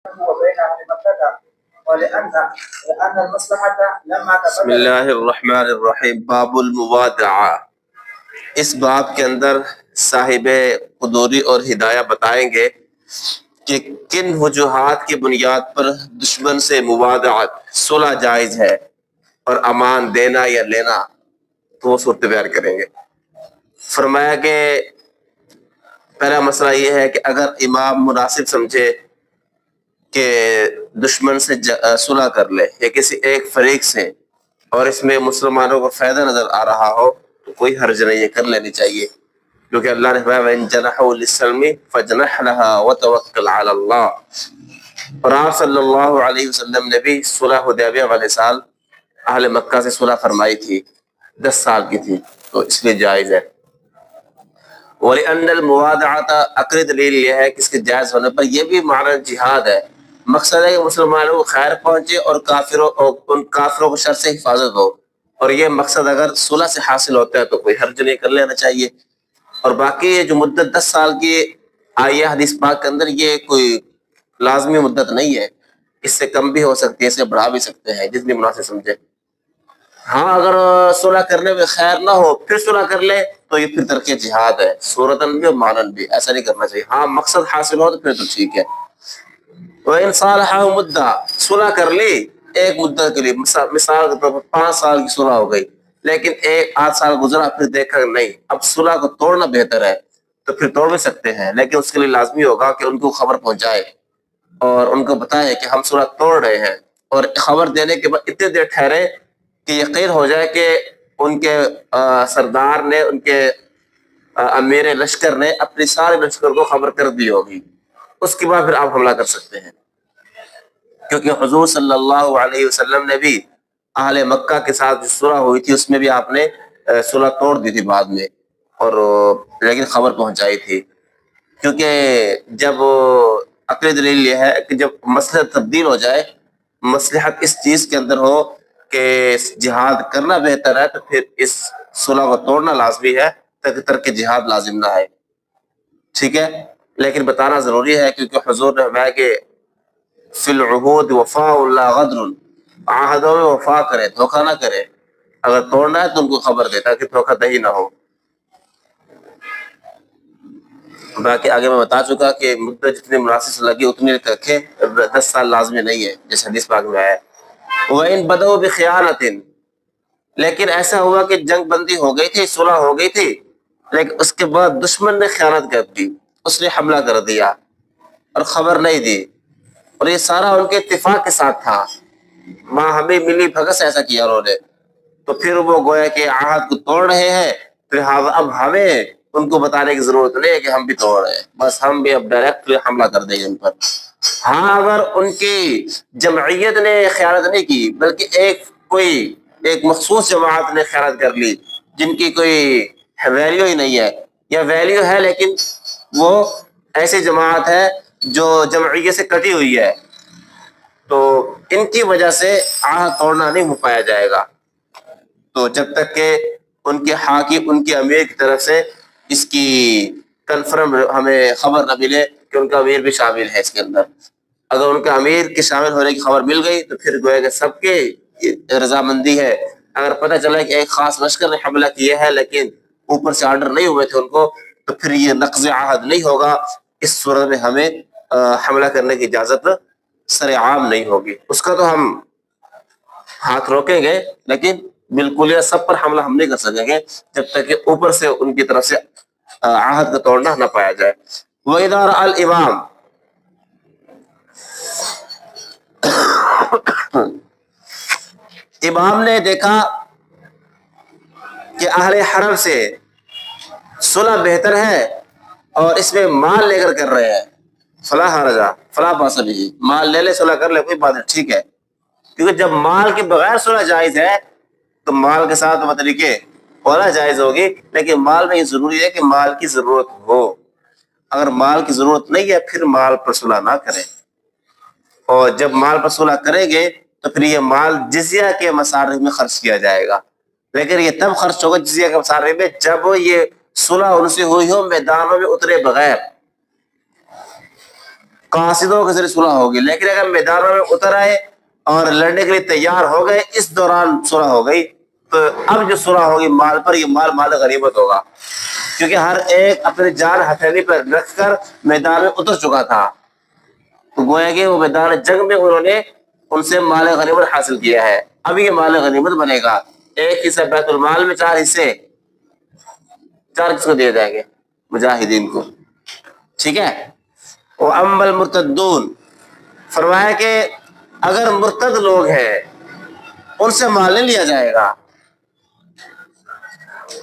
وبين أهل مكة لأن المصلحة لما بسم اللہ الرحمن الرحیم۔ باب الموادعہ۔ اس باب کے اندر صاحب قدوری اور ہدایہ بتائیں گے کہ کن وجوہات کی بنیاد پر دشمن سے موادعت صلح جائز ہے اور امان دینا یا لینا، تو وہ صورت بیان کریں گے۔ فرمایا کہ پہلا مسئلہ یہ ہے کہ اگر امام مناسب سمجھے کہ دشمن سے صلح کر لے یا کسی ایک فریق سے، اور اس میں مسلمانوں کو فائدہ نظر آ رہا ہو، تو کوئی حرج نہیں، یہ کر لینی چاہیے، کیونکہ اللہ نے فرمایا وَإِن جَنَحُوا لِلسَّلْمِ فَاجْنَحْ لَهَا وَتَوَكَّلْ عَلَى اللَّهِ۔ اور آپ صلی اللہ علیہ وسلم نے بھی صلح حدیبیہ والے سال اہل مکہ سے صلح فرمائی تھی، 10 سال کی تھی، تو اس لیے جائز ہے۔ وَلِأَنَّ الْمُوَادَعَةَ عقلی دلیل یہ ہے کہ اس کے جائز ہونے پر یہ بھی معنی جہاد ہے۔ مقصد ہے کہ مسلمانوں کو خیر پہنچے اور ان کافروں کو شر سے حفاظت ہو، اور یہ مقصد اگر صلح سے حاصل ہوتا ہے تو کوئی حرج نہیں، کر لینا چاہیے۔ اور باقی یہ جو مدت 10 سال کی آئی ہے حدیث پاک کے اندر، یہ کوئی لازمی مدت نہیں ہے، اس سے کم بھی ہو سکتی ہے، اس سے بڑھا بھی سکتے ہیں، جتنی مناسب سمجھے۔ ہاں اگر صلح کرنے میں خیر نہ ہو پھر صلح کر لے تو یہ پھر ترک جہاد ہے، صورتاً بھی اور معنن بھی، ایسا نہیں کرنا چاہیے۔ ہاں مقصد حاصل ہو تو پھر تو ٹھیک ہے۔ وَإِن صَالَحَهُ مُدَّةً، صلح کر لی ایک مدت کے لیے، مثال کے طور پر 5 سال کی صلح ہو گئی، لیکن 8 سال گزرا، پھر دیکھا کہ نہیں اب صلح کو توڑنا بہتر ہے، تو پھر توڑ بھی سکتے ہیں، لیکن اس کے لیے لازمی ہوگا کہ ان کو خبر پہنچائے اور ان کو بتائے کہ ہم صلح توڑ رہے ہیں، اور خبر دینے کے بعد اتنی دیر ٹھہرے کہ یقین ہو جائے کہ ان کے سردار نے، ان کے امیر لشکر نے اپنی سارے لشکر کو خبر کر دی ہوگی، اس کے بعد پھر آپ حملہ کر سکتے ہیں، کیونکہ حضور صلی اللہ علیہ وسلم نے بھی اہل مکہ کے ساتھ جو صلح ہوئی تھی اس میں بھی آپ نے صلح توڑ دی تھی بعد میں، اور لیکن خبر پہنچائی تھی، کیونکہ جب عقلی دلیل یہ ہے کہ جب مسئلہ تبدیل ہو جائے، مصلحت اس چیز کے اندر ہو کہ جہاد کرنا بہتر ہے، تو پھر اس صلح کو توڑنا لازمی ہے تاکہ ترک جہاد لازم نہ آئے، ٹھیک ہے۔ لیکن بتانا ضروری ہے کیونکہ حضور نے فرمایا کہ فی العہود وفاء لا غدر، عہدوں میں وفا کرے، دھوکہ نہ کرے، اگر توڑنا ہے تو ان کو خبر دے تاکہ دھوکہ دہی نہ ہو۔ باقی آگے میں بتا چکا کہ مدت جتنی مناسب لگی اتنی رکھے، 10 سال لازمی نہیں ہے، جیسے حدیث پاک میں آیا ہے۔ وَإِن بَدَوْا بِخِيَانَةٍ، لیکن ایسا ہوا کہ جنگ بندی ہو گئی تھی، صلح ہو گئی تھی، لیکن اس کے بعد دشمن نے خیانت کر دی، اس نے حملہ کر دیا اور خبر نہیں دی، اور یہ سارا ان کے اتفاق کے ساتھ تھا، ماں ہمیں ملی بھگت سے ایسا کیا انہوں نے، تو پھر وہ گویا کہ عہد کو توڑ رہے ہیں، لہٰذا اب ہمیں ان کو بتانے کی ضرورت نہیں ہے کہ ہم بھی توڑ رہے ہیں، بس ہم بھی اب ڈائریکٹ حملہ کر دیں گے ان پر۔ ہاں اگر ان کی جمعیت نے خیانت نہیں کی بلکہ ایک مخصوص جماعت نے خیانت کر لی، جن کی کوئی ویلیو ہی نہیں ہے، یا ویلیو ہے لیکن وہ ایسی جماعت ہے جو جمعیت سے کٹی ہوئی ہے، تو ان کی وجہ سے عہد توڑنا نہیں ہو پایا جائے گا، تو جب تک کہ ان کے حاکم، ان کے امیر کی طرف سے اس کی کنفرم ہمیں خبر نہ ملے کہ ان کا امیر بھی شامل ہے اس کے اندر۔ اگر ان کا امیر کے شامل ہونے کی خبر مل گئی تو پھر گویا کہ سب کے رضامندی ہے۔ اگر پتہ چلا کہ ایک خاص لشکر نے حملہ کیا ہے لیکن اوپر سے آرڈر نہیں ہوئے تھے ان کو، تو پھر یہ نقض عہد نہیں ہوگا، اس صورت میں ہمیں حملہ کرنے کی اجازت سر عام نہیں ہوگی، اس کا تو ہم ہاتھ روکیں گے، لیکن بالکل یہ سب پر حملہ ہم نہیں کر سکیں گے جب تک کہ اوپر سے ان کی طرف سے عہد کا توڑنا نہ پایا جائے۔ وَإِذَا رَأَى الْإِمَامُ، امام نے دیکھا کہ اہل حرم سے صلح بہتر ہے اور اس میں مال لے کر رہے ہیں، فلا حرج، فلا باس بہ، مال لے لے، صلح کر لے، کوئی بات نہیں، ٹھیک ہے، کیونکہ جب مال کے بغیر صلح جائز ہے تو مال کے ساتھ طریقے ہونا جائز ہوگی، لیکن مال میں یہ ضروری ہے کہ مال کی ضرورت ہو، اگر مال کی ضرورت نہیں ہے پھر مال پر صلح نہ کریں، اور جب مال پر صلح کریں گے تو پھر یہ مال جزیہ کے مصارف میں خرچ کیا جائے گا، لیکن یہ تب خرچ ہوگا جزیہ کے مصارف میں جب یہ صلح ان سے ہوئی ہو میدانوں میں اترے بغیر۔ قاصدوں کے ذریعے صلح ہوگی، لیکن اگر میدانوں میں اتر آئے اور لڑنے کے لیے تیار ہو گئے، اس دوران صلح ہو گئی، تو اب جو صلح ہوگی مال پر، یہ مال غنیمت ہوگا، کیونکہ ہر ایک اپنی جان ہتھیلی پر رکھ کر میدان میں اتر چکا تھا، تو گویا کہ وہ میدان جنگ میں انہوں نے ان سے مال غنیمت حاصل کیا ہے۔ اب یہ مال غنیمت بنے گا، ایک حصہ بیت المال میں، 4 حصے 4 کس کو دیے جائیں گے؟ مجاہدین کو، ٹھیک ہے۔ وَأَمَّا الْمُرْتَدُّونَ، فرمایا کہ اگر مرتد لوگ ہیں ان سے مال نہیں لیا جائے گا،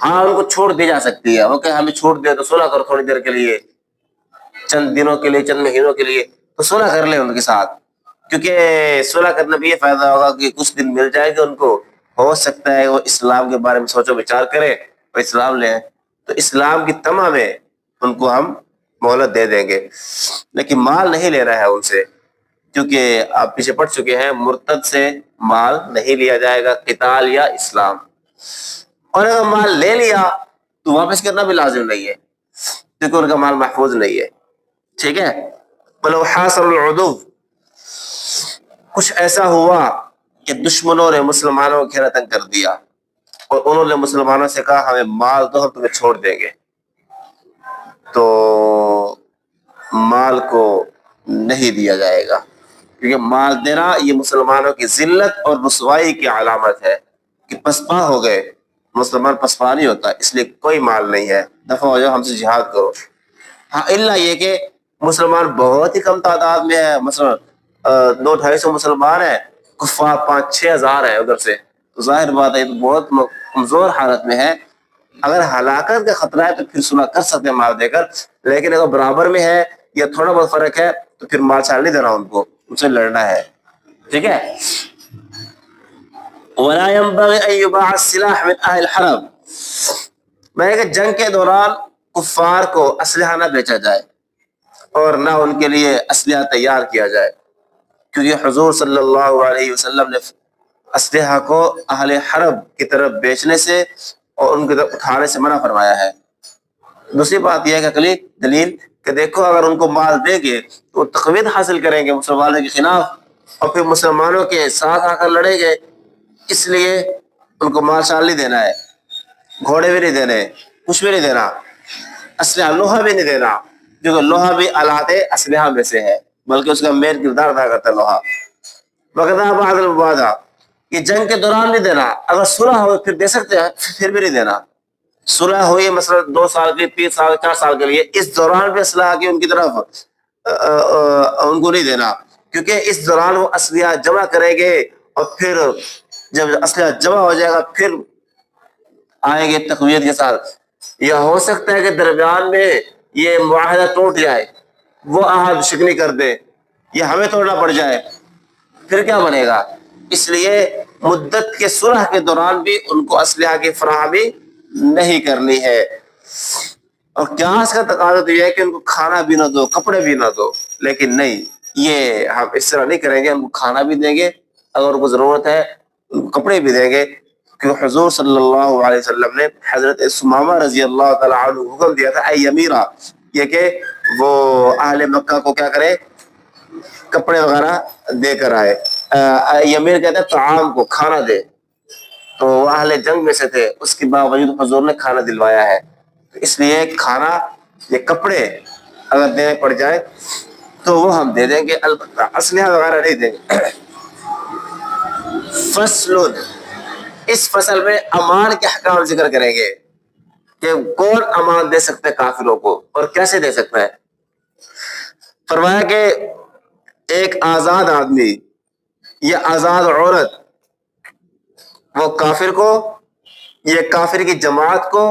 ہاں ان کو چھوڑ دی جا سکتی ہے، وہ کہ ہمیں چھوٹ دے تو صلح کرو تھوڑی دیر کے لیے، چند دنوں کے لیے، چند مہینوں کے لیے، تو صلح کر لیں ان کے ساتھ، کیونکہ صلح کرنے میں یہ فائدہ ہوگا کہ کچھ دن مل جائے گا ان کو، ہو سکتا ہے وہ اسلام کے بارے میں سوچو بچار کریں اور اسلام لیں، تو اسلام کی طمع میں ان کو ہم مہلت دے دیں گے، لیکن مال نہیں لینا ہے ان سے، کیونکہ آپ پیچھے پڑ چکے ہیں مرتد سے مال نہیں لیا جائے گا، قتال یا اسلام، اور اگر مال لے لیا تو واپس کرنا بھی لازم نہیں ہے، کیونکہ ان کا مال محفوظ نہیں ہے، ٹھیک ہے۔ وَلَوْ حَاصَرَ الْعُدُوَّ، کچھ ایسا ہوا کہ دشمنوں نے مسلمانوں کو گھیرا تنگ کر دیا اور انہوں نے مسلمانوں سے کہا ہمیں مال دو، ہم تمہیں چھوڑ دیں گے، تو مال کو نہیں دیا جائے گا، کیونکہ مال دینا یہ مسلمانوں کی ذلت اور رسوائی کی علامت ہے کہ پسپا ہو گئے، مسلمان پسپا نہیں ہوتا، اس لیے کوئی مال نہیں ہے، دفع ہو جاؤ، ہم سے جہاد کرو۔ ہاں الا یہ کہ مسلمان بہت ہی کم تعداد میں ہے، مثلا 200-250 مسلمان ہیں، کفار 5-6 ہزار ہیں ادھر سے، تو ظاہر بات ہے یہ تو بہت کمزور حالت میں ہے، اگر ہلاکت کا خطرہ ہے تو پھر صلح کر سکتے ہیں مال دے کر، لیکن اگر برابر میں ہے یا تھوڑا بہت فرق ہے تو پھر مال چھال نہیں دینا ان کو، ان سے لڑنا ہے، ٹھیک ہے۔ وَلَا يَنبَغِي أَن يُبَاعَ السِّلَاحُ مِنْ أَهْلِ الْحَرَبِ، میں کہ جنگ کے دوران کفار کو اسلحہ نہ بیچا جائے اور نہ ان کے لیے اسلحہ تیار کیا جائے، کیونکہ حضور صلی اللہ علیہ وسلم نے اسلحہ کو اہل حرب کی طرف بیچنے سے اور ان کی طرف اٹھانے سے منع فرمایا ہے۔ دوسری بات یہ ہے کہ اگلی دلیل کہ دیکھو اگر ان کو مال دیں گے تو وہ تقویت حاصل کریں گے مسلمانوں کے خلاف اور پھر مسلمانوں کے ساتھ آ کر لڑیں گے، اس لیے ان کو مال شال نہیں دینا ہے، گھوڑے بھی نہیں دینے، کچھ بھی نہیں دینا، اسلحہ لوہا بھی نہیں دینا، کیونکہ لوہا بھی آلات اسلحہ میں سے ہے، بلکہ اس کا مین کردار ادا کرتا ہے لوہا۔ وَقَضَى بَعْضَ الْمُبَادَةِ، یہ جنگ کے دوران نہیں دینا، اگر صلح ہو پھر دے سکتے ہیں، پھر بھی نہیں دینا، صلح ہوئی مثلا 2 سال کے 3 سال 4 سال کے لیے، اس دوران بھی اسلحہ کی ان کی طرف ان کو نہیں دینا، کیونکہ اس دوران وہ اسلحہ جمع کریں گے اور پھر جب اسلحہ جمع ہو جائے گا پھر آئیں گے تقویت کے ساتھ، یا ہو سکتا ہے کہ درمیان میں یہ معاہدہ ٹوٹ جائے، وہ عہد شکنی کر دے یا ہمیں توڑنا پڑ جائے، پھر کیا بنے گا؟ اس لیے مدت کے صلح کے دوران بھی ان کو اسلحہ کی فراہمی نہیں کرنی ہے، اور قیاس کا تقاضا تو یہ ہے کہ ان کو کھانا بھی نہ دو، کپڑے بھی نہ دو، لیکن نہیں، یہ ہم اس طرح نہیں کریں گے، ان کو کھانا بھی دیں گے، اگر ان کو ضرورت ہے ان کو کپڑے بھی دیں گے، کیونکہ حضور صلی اللہ علیہ وسلم نے حضرت ثمامہ رضی اللہ تعالیٰ عنہ حکم دیا تھا اے امیرہ، یہ کہ وہ اہل مکہ کو کیا کرے، کپڑے وغیرہ دے کر آئے، امیر کہتے ہیں طعام کو، کھانا دے، تو وہ اہل جنگ میں سے تھے، اس کے باوجود حضور نے کھانا دلوایا ہے، اس لیے کھانا یا کپڑے اگر دینے پڑ جائے تو وہ ہم دے دیں گے، البتہ اسلحہ وغیرہ نہیں دیں گے۔ فصل، اس فصل میں امان کے احکام ذکر کریں گے کہ کون امان دے سکتا ہے کافروں کو اور کیسے دے سکتا ہے۔ فرمایا کہ ایک آزاد آدمی یا آزاد عورت وہ کافر کو یا کافر کی جماعت کو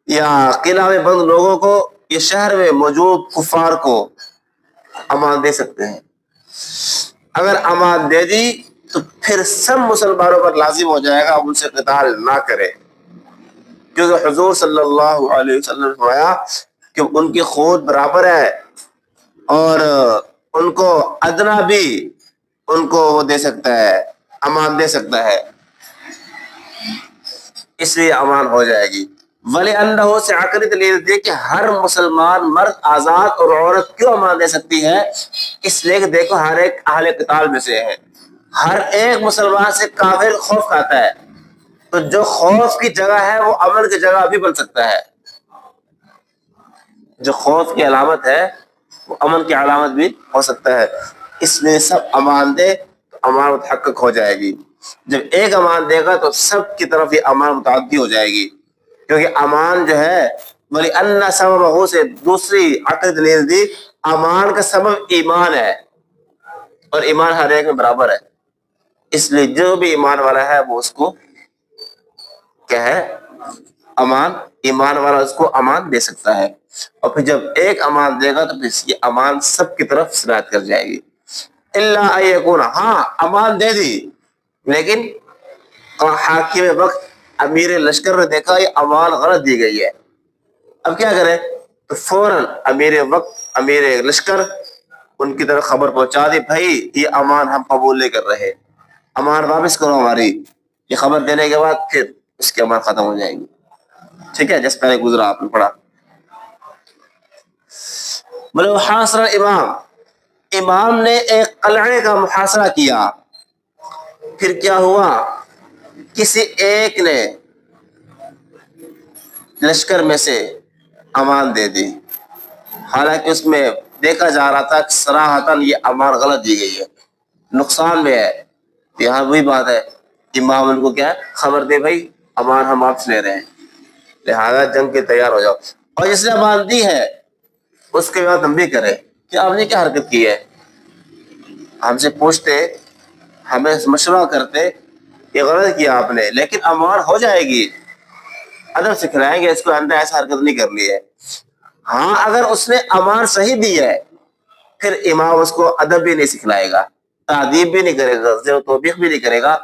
یا قلعہ میں بند لوگوں کو یا شہر میں موجود کفار کو امان دے سکتے ہیں، اگر امان دے دی تو پھر سب مسلمانوں پر لازم ہو جائے گا اب ان سے قتال نہ کرے، کیونکہ حضور صلی اللہ علیہ وسلم نے فرمایا کہ ان کی خون برابر ہے اور ان کو ادنا بھی ان کو وہ دے سکتا ہے، امان دے سکتا ہے، اس لیے امان ہو جائے گی۔ وَلِأَنَّهُ سے عقلی دلیل دی کہ ہر مسلمان مرد آزاد اور عورت کیوں امان دے سکتی ہے، اس لیے کہ دیکھو ہر ایک اہل قتال میں سے ہے، ہر ایک مسلمان سے کافر خوف کھاتا ہے، تو جو خوف کی جگہ ہے وہ امن کی جگہ بھی بن سکتا ہے، جو خوف کی علامت ہے وہ امن کی علامت بھی ہو سکتا ہے، اس لیے سب امان دے تو امان متحقق ہو جائے گی، جب ایک امان دے گا تو سب کی طرف یہ امان متعدی ہو جائے گی، کیونکہ امان جو ہے وَلِأَنَّ سَبَبَهُ سے دوسری عقل دلیل دی، امان کا سبب ایمان ہے اور ایمان ہر ایک میں برابر ہے، اس لیے جو بھی ایمان والا ہے وہ اس کو کیا ہے امان، ایمان والا اس کو امان دے سکتا ہے، اور پھر جب ایک امان دے گا تو پھر اس کی امان سب کی طرف سرایت کر جائے گی، اللہ ان یکون، ہاں امان دے دی لیکن حاکم وقت امیر لشکر نے دیکھا یہ امان غلط دی گئی ہے، اب کیا کریں، تو فوراً امیر وقت امیر لشکر ان کی طرف خبر پہنچا دی، بھائی یہ امان ہم قبول نہیں کر رہے، امان واپس کرو ہماری، یہ خبر دینے کے بعد پھر اس کی امان ختم ہو جائے گی، ٹھیک ہے، جس پہلے گزرا آپ نے پڑھا۔ بولے محاصرہ امام، امام نے ایک قلعے کا محاصرہ کیا، پھر کیا ہوا، کسی ایک نے لشکر میں سے امان دے دی، حالانکہ اس میں دیکھا جا رہا تھا کہ صراحتاً یہ امان غلط دی گئی ہے، نقصان میں ہے، یہاں وہی بات ہے، امام ان کو کیا ہے خبر دے، بھائی امان ہم آپ سے لے رہے ہیں لہذا جنگ کے تیار ہو جاؤ، اور جس نے امان دی ہے اس کے بعد ہم بھی کریں کہ آپ نے کیا حرکت کی ہے، ہم سے پوچھتے، ہمیں مشورہ کرتے، یہ غلط کیا آپ نے، لیکن امان ہو جائے گی، ادب سکھلائیں گے اس کو، اندر ایسا حرکت نہیں کرنی ہے، ہاں اگر اس نے امان صحیح دی ہے پھر امام اس کو ادب بھی نہیں سکھلائے گا، تعدیب بھی نہیں کرے گا، زیر و توبیخ بھی نہیں کرے گا،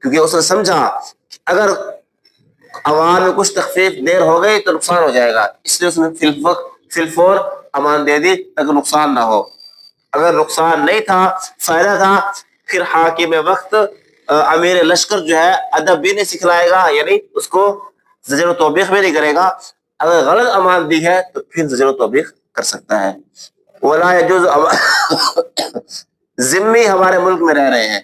کیونکہ اس نے سمجھا کہ اگر امان میں کچھ تخفیف دیر ہو گئی تو نقصان ہو جائے گا، اس لیے اس نے فی الفور امان دے دی تاکہ نقصان نہ ہو، اگر نقصان نہیں تھا فائدہ تھا پھر حاکم وقت امیر لشکر جو ہے ادب بھی نہیں سکھلائے گا، یعنی اس کو زجر و توبیخ بھی نہیں کرے گا، اگر غلط امان دی ہے تو پھر زجر و توبیخ کر سکتا ہے۔ ولا يجوز ذمی ہمارے ملک میں رہ رہے ہیں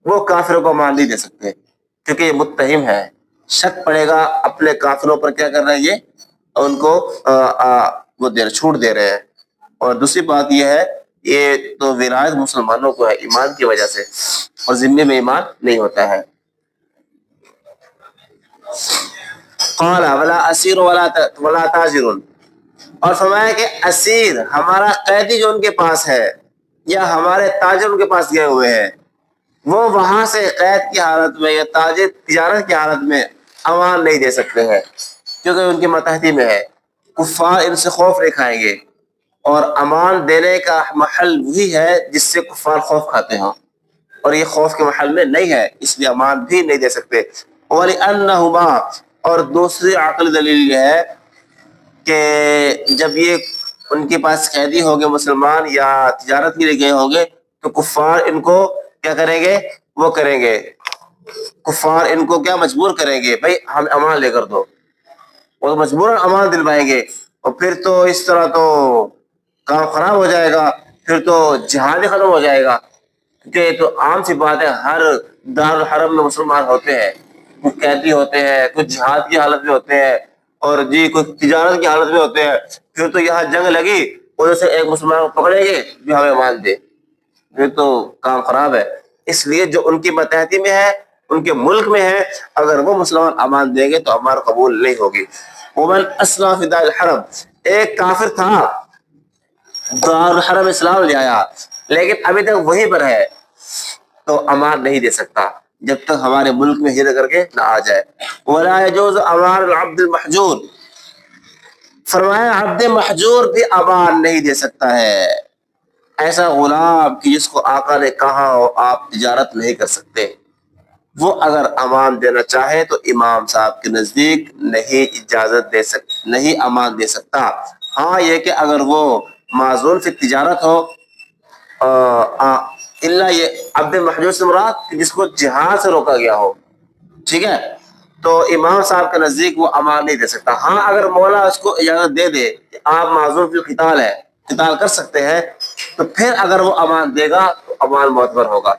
وہ کافروں کو امان نہیں دے سکتے کیونکہ یہ متہم ہے، شک پڑے گا اپنے کافروں پر، کیا کر رہے ہیں یہ ان کو وہ چھوٹ دے رہے ہیں، اور دوسری بات یہ ہے یہ تو ولایت مسلمانوں کو ہے ایمان کی وجہ سے، اور ذمے میں ایمان نہیں ہوتا ہے۔ قال ولا اسیر ولا تاجر، اور فرمایا کہ اسیر ہمارا قیدی جو ان کے پاس ہے یا ہمارے تاجر ان کے پاس گئے ہوئے ہیں، وہ وہاں سے قید کی حالت میں یا تاجر تجارت کی حالت میں امان نہیں دے سکتے ہیں کیونکہ ان کی ماتحتی میں ہے، کفار ان سے خوف نہیں کھائیں گے، اور امان دینے کا محل وہی ہے جس سے کفار خوف کھاتے ہوں، اور یہ خوف کے محل میں نہیں ہے، اس لیے امان بھی نہیں دے سکتے۔ وَلِأَنَّهُمَا، اور دوسری عقل دلیل یہ ہے کہ جب یہ ان کے پاس قیدی ہو گئے مسلمان یا تجارت کے لیے گئے ہوں گے تو کفار ان کو کیا کریں گے، وہ کریں گے، کفار ان کو کیا مجبور کریں گے، بھائی ہم امان لے کر دو، وہ مجبوراً امان دلوائیں گے، اور پھر تو اس طرح تو کام خراب ہو جائے گا، پھر تو جہاد ہی ختم ہو جائے گا، کیونکہ یہ تو عام سی بات ہے، ہر دارالحرم میں مسلمان ہوتے ہیں، کچھ قیدی ہوتے ہیں، کچھ جہاد کی حالت میں ہوتے ہیں، اور جی کچھ تجارت کی حالت میں ہوتے ہیں، پھر تو یہاں جنگ لگی ادھر سے ایک مسلمان کو پکڑیں گے جو ہمیں مان دے، پھر تو کام خراب ہے، اس لیے جو ان کی ماتحتی میں ہے ان کے ملک میں ہے اگر وہ مسلمان امان دیں گے تو امان قبول نہیں ہوگی۔ ومن اسلم فی دار الحرم، ایک کافر تھا دار الحرم اسلام لے آیا لیکن ابھی تک وہیں پر ہے تو امان نہیں دے سکتا جب تک ہمارے ملک میں ہجرت کر کے نہ آ جائے۔ ولا يجوز امان العبد المحجور، فرمایا عبد محجور بھی امان نہیں دے سکتا ہے، ایسا غلام کہ جس کو آقا نے کہا ہو آپ تجارت نہیں کر سکتے، وہ اگر امان دینا چاہے تو امام صاحب کے نزدیک نہیں اجازت دے سکتا، نہیں امان دے سکتا، ہاں یہ کہ اگر وہ معذور فی تجارت ہو، اللہ یہ عبد محجور سے مراد جس کو جہاد سے روکا گیا ہو، ٹھیک ہے، تو امام صاحب کے نزدیک وہ امان نہیں دے سکتا. ہاں اگر مولا اس کو اجازت دے دے کہ آپ معذور فی القتال ہے، قتال کر سکتے ہیں، تو پھر اگر وہ امان دے گا تو امان معتبر ہوگا.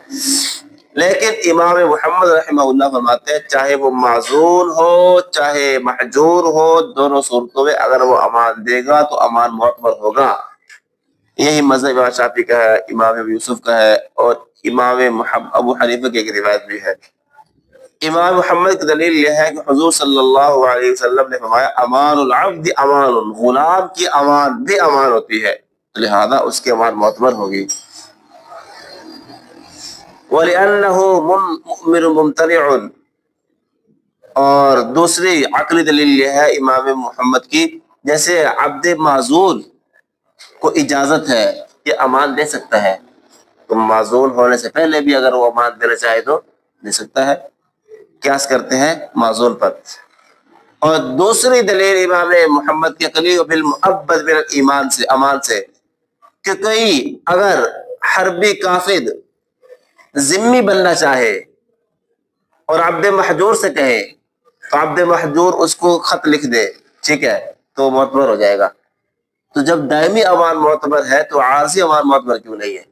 لیکن امام محمد رحمہ اللہ فرماتے ہیں چاہے وہ معذور ہو چاہے محجور ہو، دونوں صورتوں میں اگر وہ امان دے گا تو امان معتبر ہوگا. یہی مذہب امام شافعی کا ہے، امام ابو یوسف کا ہے، اور امام ابو حنیفہ کی ایک روایت بھی ہے. امام محمد کی دلیل یہ ہے کہ حضور صلی اللہ علیہ وسلم نے فرمایا امان العبد امان، غلام کی امان بھی امان ہوتی ہے، لہذا اس کی امان معتبر ہوگی. وَلِأَنَّهُ مُؤْمِرٌ مُمْتَنِعٌ، اور دوسری عقلی دلیل یہ ہے امام محمد کی، جیسے عبد معذور کو اجازت ہے کہ امان دے سکتا ہے، تو معذور ہونے سے پہلے بھی اگر وہ امان دینا چاہے تو دے سکتا ہے. قیاس کرتے ہیں معذور پر. اور دوسری دلیل امام محمد کی عقلی بالمؤبد من الایمان سے، امان سے، کہ کوئی اگر حربی کافر ذمی بننا چاہے اور عبد محجور سے کہے تو عبد محجور اس کو خط لکھ دے، ٹھیک ہے، تو معتبر ہو جائے گا. تو جب دائمی امان معتبر ہے تو عارضی امان معتبر کیوں نہیں ہے؟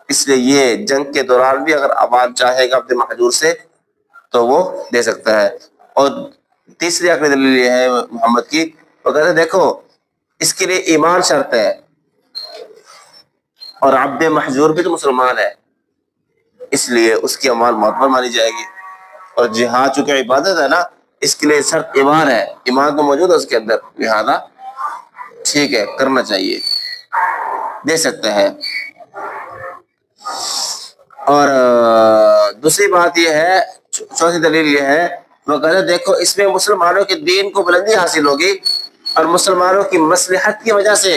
اس لیے یہ جنگ کے دوران بھی اگر امان چاہے گا عبد محجور سے تو وہ دے سکتا ہے. اور تیسری عقلی دلیل یہ ہے محمد کی، وہ کہتے ہیں دیکھو اس کے لیے ایمان شرط ہے، اور عبد محجور بھی تو مسلمان ہے، اس لیے اس کی امان معتبر مانی جائے گی. اور جہاد چونکہ عبادت ہے نا، اس کے لیے شرط ایمان ہے، ایمان تو موجود ہے اس کے اندر، لہذا ٹھیک ہے کرنا چاہیے، دے سکتا ہے. اور دوسری بات یہ ہے، چوتھی دلیل یہ ہے، وہ کہتے ہیں دیکھو اس میں مسلمانوں کے دین کو بلندی حاصل ہوگی، اور مسلمانوں کی مصلحت کی وجہ سے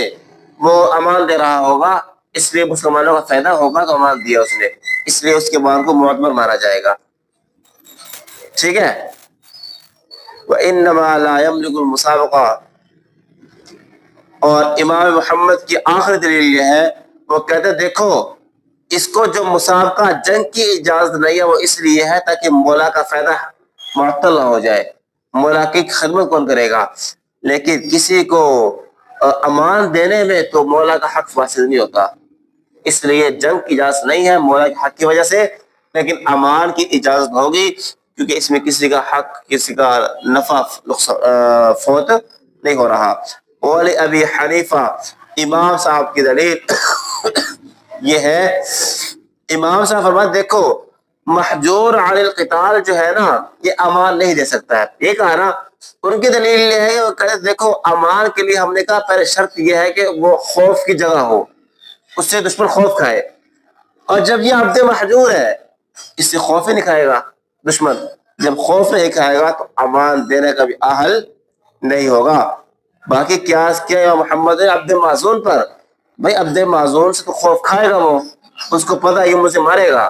وہ امان دے رہا ہوگا، اس لیے مسلمانوں کا فائدہ ہوگا تو امان دیا اس نے، اس لیے اس کے امان کو معتبر مانا جائے گا. ٹھیک ہے. وَإِنَّمَا لَا يَمْلِكُ الْمُسَابَقَةَ، اور امام محمد کی آخری دلیل یہ ہے، وہ کہتے ہیں دیکھو اس کو جو مسابقہ جنگ کی اجازت نہیں ہے وہ اس لیے ہے تاکہ مولا کا فائدہ معطل نہ ہو جائے. مولا کی خدمت کون کرے گا؟ لیکن کسی کو امان دینے میں تو مولا کا حق فاصل نہیں ہوتا، اس لیے جنگ کی اجازت نہیں ہے مولا کے حق کی وجہ سے، لیکن امان کی اجازت ہوگی کیونکہ اس میں کسی کا حق، کسی کا نفع فوت نہیں ہو رہا. ولی ابی حنیفہ، امام صاحب کی دلیل یہ ہے، امام صاحب فرماتے دیکھو محجور علی القتال جو ہے نا یہ امان نہیں دے سکتا ہے. یہ کہا نا، ان کی دلیل یہ ہے، وہ کہتے دیکھو امان کے لیے ہم نے کہا پہلے شرط یہ ہے کہ وہ خوف کی جگہ ہو، اس سے دشمن خوف کھائے، اور جب یہ عبد محجور ہے اس سے خوف ہی نہیں کھائے گا دشمن، جب خوف نہیں کھائے گا تو امان دینے کا بھی اہل نہیں ہوگا. باقی قیاس کیا امام محمد نے عبد معذور پر، بھائی عبد معذور سے تو خوف کھائے گا، وہ اس کو پتہ ہے یہ مجھے مارے گا،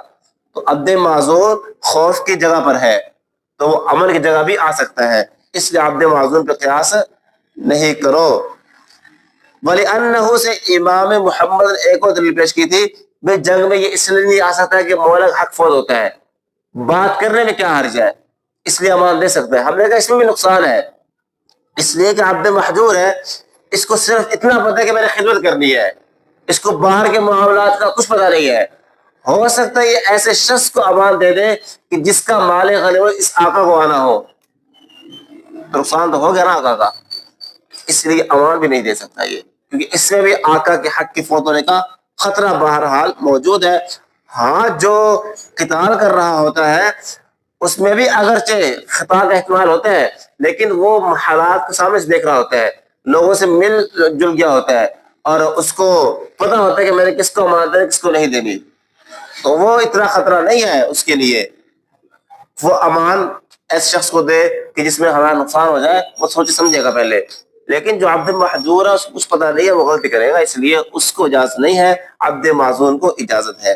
تو عبد معذور خوف کی جگہ پر ہے تو وہ امن کی جگہ بھی آ سکتا ہے، اس لیے عبد معذور پہ قیاس نہیں کرو. وَلِأَنَّهُ سے امام محمد نے ایک اور دلیل پیش کی تھی، بھائی جنگ میں یہ اس لیے نہیں آ سکتا ہے کہ مولا کا حق فوت ہوتا ہے، بات کرنے میں کیا حرج ہے، اس لیے امان دے سکتا ہے. ہم نے کہا اس میں بھی نقصان ہے، اس لیے کہ عبد محجور ہے، اس کو صرف اتنا پتہ ہے کہ میں نے خدمت کرنی ہے، اس کو باہر کے معاملات کا کچھ پتہ نہیں ہے. ہو سکتا ہے یہ ایسے شخص کو امان دے دے کہ جس کا مال غنیمت اس آقا کو آنا ہو، نقصان تو ہو گیا نا آقا کا، اس لیے امان بھی نہیں دے سکتا یہ، کیونکہ اس میں بھی آقا کے حق کی فوت ہونے کا خطرہ بہرحال موجود ہے. ہاں جو قتال کر رہا ہوتا ہے اس میں بھی اگرچہ خطا کا احتمال ہوتا ہے، لیکن وہ حالات کو سامنے سے دیکھ رہا ہوتا ہے، لوگوں سے مل جل گیا ہوتا ہے، اور اس کو پتہ ہوتا ہے کہ میں نے کس کو امان دینی کس کو نہیں دینی، تو وہ اتنا خطرہ نہیں ہے اس کے لیے. وہ امان ایسے شخص کو دے کہ جس میں ہمارا نقصان ہو جائے، وہ سوچے سمجھے گا پہلے. لیکن جو عبد محجور ہے اس کو کچھ پتہ نہیں ہے، وہ غلطی کرے گا، اس لیے اس کو اجازت نہیں ہے، عبد معذور کو اجازت ہے.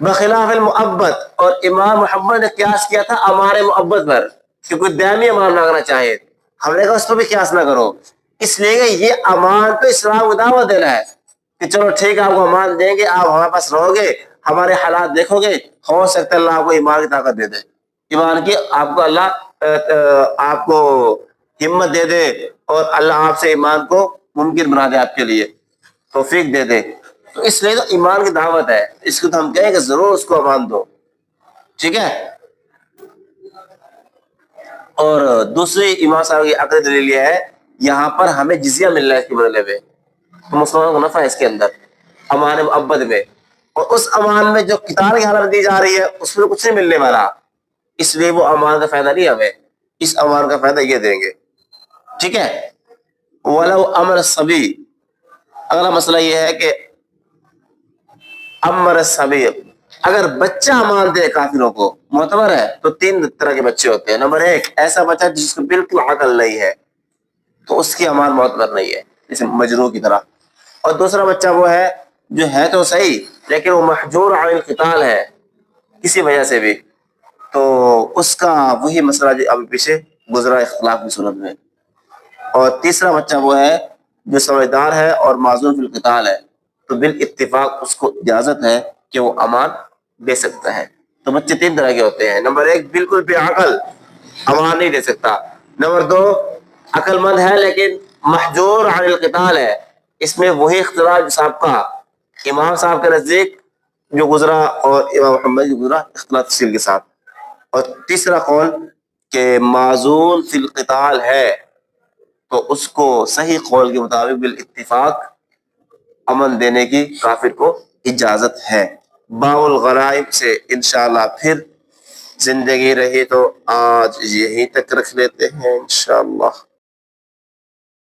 بخلاف المؤبد، اور امام محمد نے قیاس کیا تھا امان مؤبد پر کہ کوئی دائمی امان مانگنا چاہے، ہم نے کہا اس پر بھی قیاس نہ کرو، اس لیے کہ یہ امان تو اسلام کو دعوت دینا ہے کہ چلو ٹھیک ہے آپ کو امان دیں گے، آپ ہمارے پاس رہو گے، ہمارے حالات دیکھو گے، ہو سکتا ہے اللہ آپ کو ایمان کی طاقت دے دے، ایمان کی آپ کو اللہ آپ کو ہمت دے دے اور اللہ آپ سے ایمان کو ممکن بنا دے، آپ کے لیے توفیق دے دے. تو اس لیے تو ایمان کی دعوت ہے، اس کو تو ہم کہیں کہ ضرور اس کو امان دو. ٹھیک ہے. اور دوسری امام صاحب کی عقلی دلیل یہ ہے، یہاں پر ہمیں جزیہ مل رہا ہے اس کے بدلے میں، تو مسلمانوں کو نفع ہے اس کے اندر امان مؤبد میں. اور اس امان میں جو قتال کی حالت دی جا رہی ہے اس میں کچھ نہیں ملنے والا، اس لیے وہ امان کا فائدہ نہیں ہمیں، اس امان کا فائدہ یہ دیں گے. ٹھیک ہے. ولو امر الصبی، اگلا مسئلہ یہ ہے کہ امر الصبی، اگر بچہ امان دے کافروں کو، معتبر ہے. تو تین طرح کے بچے ہوتے ہیں. نمبر ایک، ایسا بچہ جس کو بالکل عقل نہیں ہے تو اس کی امان معتبر نہیں ہے، جیسے مجروح کی طرح. اور دوسرا بچہ وہ ہے جو ہے تو صحیح لیکن وہ محجور عن القتال ہے کسی وجہ سے بھی، تو اس کا وہی مسئلہ جو ابھی پیچھے گزرا اختلاف کی صورت میں. اور تیسرا بچہ وہ ہے جو سمجھدار ہے اور معذور فی القتال ہے، تو بالاتفاق اس کو اجازت ہے کہ وہ امان دے سکتا ہے. تو بچے تین طرح کے ہوتے ہیں. نمبر ایک، بالکل بے عقل، امان نہیں دے سکتا. نمبر دو، عقل مند ہے لیکن محجور عن القتال ہے، اس میں وہی اختلاف صاحب کا امام صاحب کے نزدیک جو گزرا اور امام محمد جو گزرا اختلاف تفصیل کے ساتھ. اور تیسرا قول کہ معذور فی القتال ہے، تو اس کو صحیح قول کے مطابق بالاتفاق امن دینے کی کافر کو اجازت ہے. باب الغرائب سے انشاءاللہ پھر زندگی رہی تو آج یہیں تک رکھ لیتے ہیں انشاءاللہ.